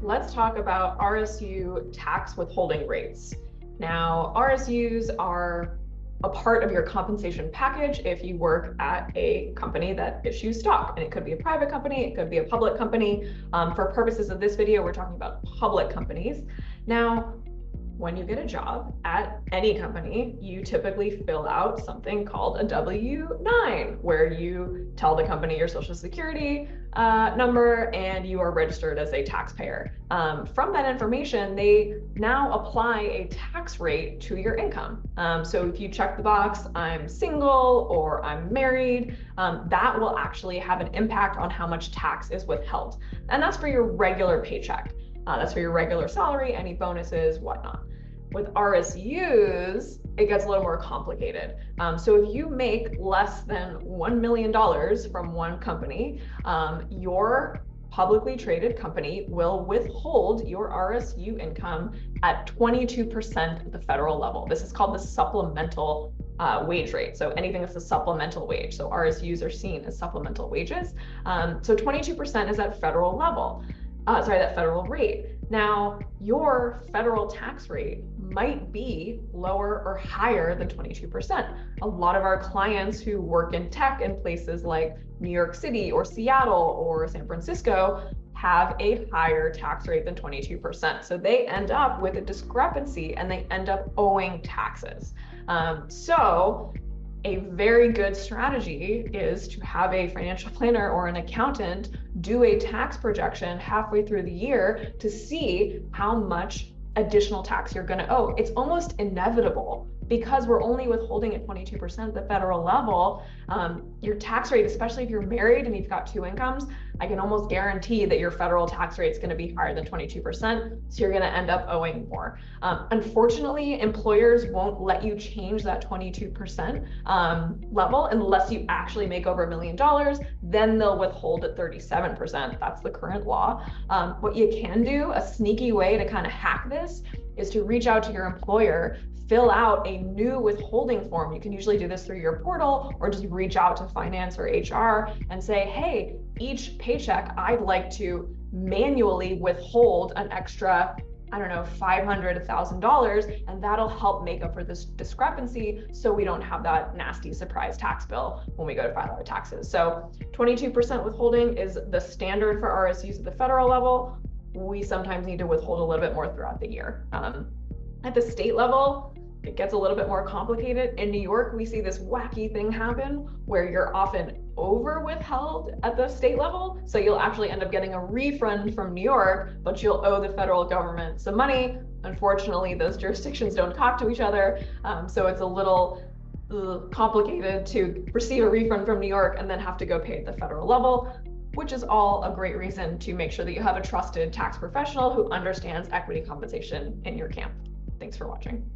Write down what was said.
let's talk about RSU tax withholding rates. Now, RSUs are a part of your compensation package if you work at a company that issues stock. And it could be a private company, it could be a public company. For purposes of this video, we're talking about public companies. Now, when you get a job at any company, you typically fill out something called a W-9, where you tell the company your social security number and you are registered as a taxpayer. From that information, they now apply a tax rate to your income. So if you check the box, I'm single or I'm married, that will actually have an impact on how much tax is withheld. And that's for your regular paycheck. That's for your regular salary, any bonuses, whatnot. With RSUs, it gets a little more complicated. So if you make less than $1 million from one company, your publicly traded company will withhold your RSU income at 22% at the federal level. This is called the supplemental wage rate. So anything that's a supplemental wage. So RSUs are seen as supplemental wages. So 22% is at federal level. That federal rate. Now, your federal tax rate might be lower or higher than 22%. A lot of our clients who work in tech in places like New York City or Seattle or San Francisco have a higher tax rate than 22%. So they end up with a discrepancy and they end up owing taxes. So a very good strategy is to have a financial planner or an accountant do a tax projection halfway through the year to see how much additional tax you're going to owe. It's almost inevitable because we're only withholding at 22% at the federal level. Your tax rate, especially if you're married and you've got two incomes, I can almost guarantee that your federal tax rate is going to be higher than 22%. So you're going to end up owing more. Unfortunately, employers won't let you change that 22% level unless you actually make over $1 million. Then they'll withhold at 37%. That's the current law. What you can do, a sneaky way to kind of hack this, is to reach out to your employer, fill out a new withholding form. You can usually do this through your portal or just reach out to finance or HR and say, hey, each paycheck, I'd like to manually withhold an extra, I don't know, $500, $1,000, and that'll help make up for this discrepancy so we don't have that nasty surprise tax bill when we go to file our taxes. So 22% withholding is the standard for RSUs at the federal level. We sometimes need to withhold a little bit more throughout the year. At the state level, it gets a little bit more complicated. In New York, we see this wacky thing happen where you're often over withheld at the state level. So you'll actually end up getting a refund from New York, but you'll owe the federal government some money. Unfortunately, those jurisdictions don't talk to each other. So it's a little complicated to receive a refund from New York and then have to go pay at the federal level, which is all a great reason to make sure that you have a trusted tax professional who understands equity compensation in your camp. Thanks for watching.